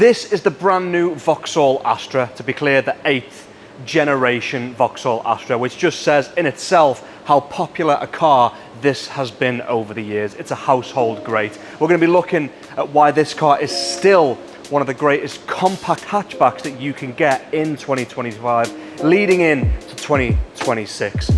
This is the brand new Vauxhall Astra, to be clear, the 8th generation Vauxhall Astra, which just says in itself how popular a car this has been over the years. It's a household great. We're going to be looking at why this car is still one of the greatest compact hatchbacks that you can get in 2025, leading in to 2026.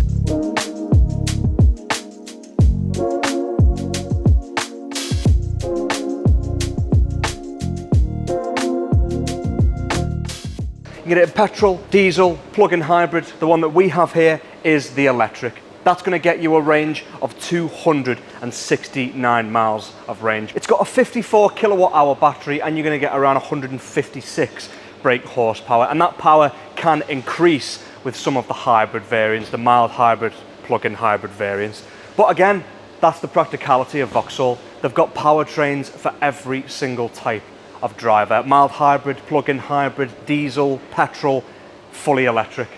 You can get it in petrol, diesel, plug-in hybrid. The one that we have here is the electric. That's going to get you a range of 269 miles of range. It's got a 54 kilowatt hour battery and you're going to get around 156 brake horsepower, and that power can increase with some of the hybrid variants, the mild hybrid, plug-in hybrid variants. But again, that's the practicality of Vauxhall. They've got powertrains for every single type of driver. Mild hybrid, plug-in hybrid, diesel, petrol, fully electric.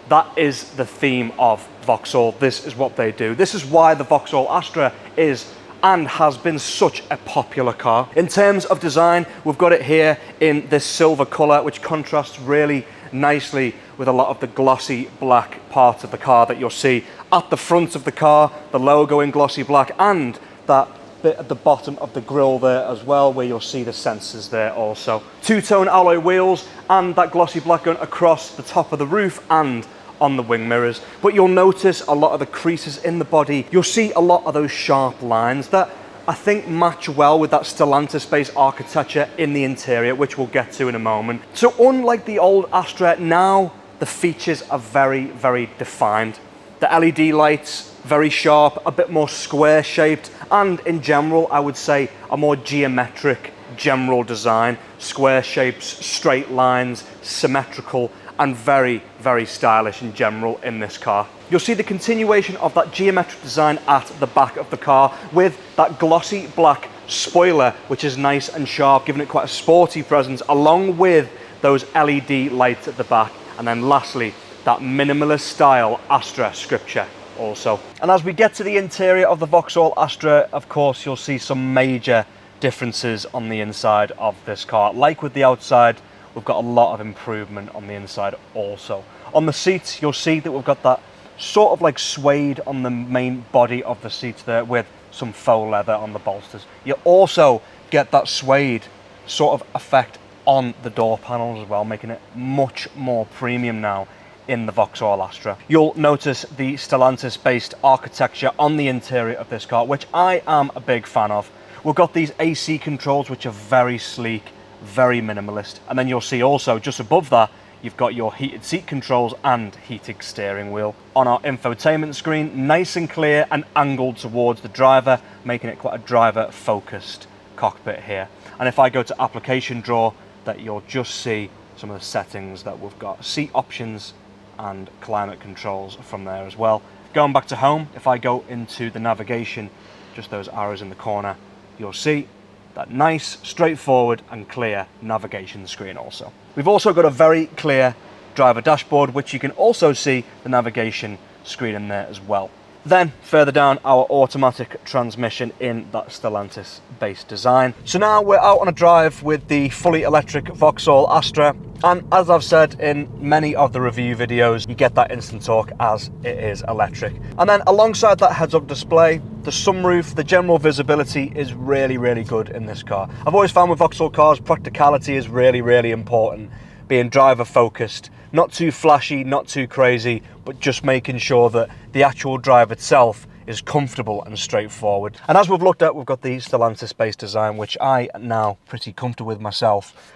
That is the theme of Vauxhall. This is what they do. This is why the Vauxhall Astra is and has been such a popular car. In terms of design, we've got it here in this silver color, which contrasts really nicely with a lot of the glossy black parts of the car that you'll see at the front of the car, the logo in glossy black, and that bit at the bottom of the grille there as well, where you'll see the sensors there also. Two-tone alloy wheels and that glossy black going across the top of the roof and on the wing mirrors. But you'll notice a lot of the creases in the body. You'll see a lot of those sharp lines that I think match well with that Stellantis-based architecture in the interior, which we'll get to in a moment. So unlike the old Astra, now the features are very, very defined. The LED lights, very sharp, a bit more square shaped, and in general, I would say a more geometric general design. Square shapes, straight lines, symmetrical, and very, very stylish in general in this car. You'll see the continuation of that geometric design at the back of the car with that glossy black spoiler, which is nice and sharp, giving it quite a sporty presence, along with those LED lights at the back. And then lastly, that minimalist style Astra scripture also. And as we get to the interior of the Vauxhall Astra, of course, you'll see some major differences on the inside of this car. Like with the outside, we've got a lot of improvement on the inside also. On the seats, you'll see that we've got that sort of like suede on the main body of the seats there with some faux leather on the bolsters. You also get that suede sort of effect on the door panels as well, making it much more premium now in the Vauxhall Astra. You'll notice the Stellantis-based architecture on the interior of this car, which I am a big fan of. We've got these AC controls, which are very sleek, very minimalist. And then you'll see also just above that, you've got your heated seat controls and heated steering wheel. On our infotainment screen, nice and clear and angled towards the driver, making it quite a driver-focused cockpit here. And if I go to application drawer, that you'll just see some of the settings that we've got. Seat options and climate controls from there as well. Going back to home, if I go into the navigation, just those arrows in the corner, you'll see that nice, straightforward and clear navigation screen also. We've also got a very clear driver dashboard, which you can also see the navigation screen in there as well. Then further down, our automatic transmission in that Stellantis based design. So now we're out on a drive with the fully electric Vauxhall Astra, and as I've said in many of the review videos, you get that instant torque as it is electric. And then alongside that heads-up display, the sunroof, the general visibility is really, really good in this car. I've always found with Vauxhall cars, practicality is really, really important. Being driver focused, not too flashy, not too crazy, but just making sure that the actual drive itself is comfortable and straightforward. And as we've looked at, we've got the Stellantis-based design, which I am now pretty comfortable with myself.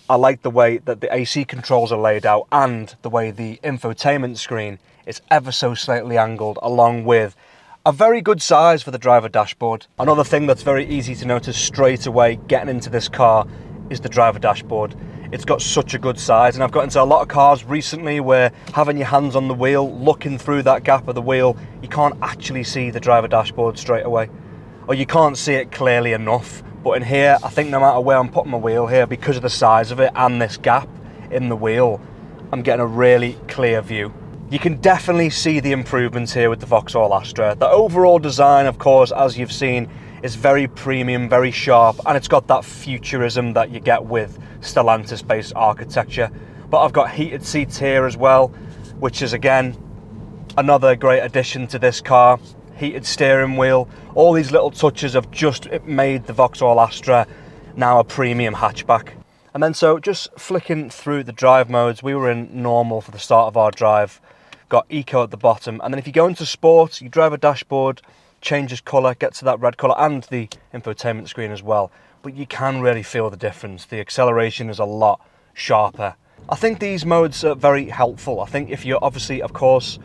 I like the way that the AC controls are laid out and the way the infotainment screen is ever so slightly angled, along with a very good size for the driver dashboard. Another thing that's very easy to notice straight away getting into this car is the driver dashboard. It's got such a good size, and I've got into a lot of cars recently where having your hands on the wheel, looking through that gap of the wheel, you can't actually see the driver dashboard straight away, or you can't see it clearly enough. But in here, I think no matter where I'm putting my wheel here, because of the size of it and this gap in the wheel, I'm getting a really clear view. You can definitely see the improvements here with the Vauxhall Astra. The overall design, of course, as you've seen, is very premium, very sharp, and it's got that futurism that you get with Stellantis-based architecture. But I've got heated seats here as well, which is again another great addition to this car. Heated steering wheel, all these little touches have just made the Vauxhall Astra now a premium hatchback. And then so just flicking through the drive modes, we were in normal for the start of our drive, got eco at the bottom, and then if you go into sport, you drive a dashboard, changes colour, gets to that red colour, and the infotainment screen as well. But you can really feel the difference. The acceleration is a lot sharper. I think these modes are very helpful. I think if you're obviously, of course,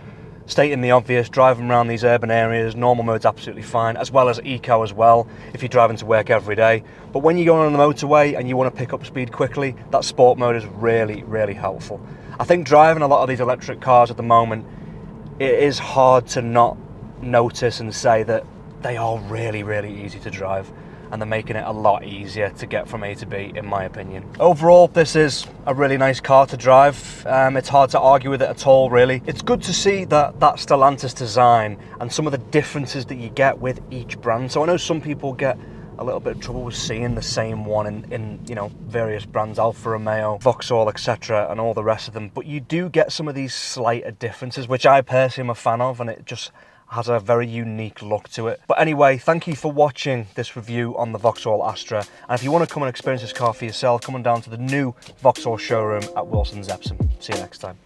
stating the obvious, driving around these urban areas, normal mode's absolutely fine, as well as eco as well, if you're driving to work every day. But when you're going on the motorway and you want to pick up speed quickly, that sport mode is really, really helpful. I think driving a lot of these electric cars at the moment, it is hard to not notice and say that they are really, really easy to drive, and they're making it a lot easier to get from A to B, in my opinion. Overall, this is a really nice car to drive. It's hard to argue with it at all, really. It's good to see that Stellantis design and some of the differences that you get with each brand. So I know some people get a little bit of trouble with seeing the same one in you know, various brands, Alfa Romeo, Vauxhall, etc., and all the rest of them. But you do get some of these slighter differences, which I personally am a fan of, and it just has a very unique look to it. But anyway, thank you for watching this review on the Vauxhall Astra. And if you want to come and experience this car for yourself, come on down to the new Vauxhall showroom at Wilson's Epsom. See you next time.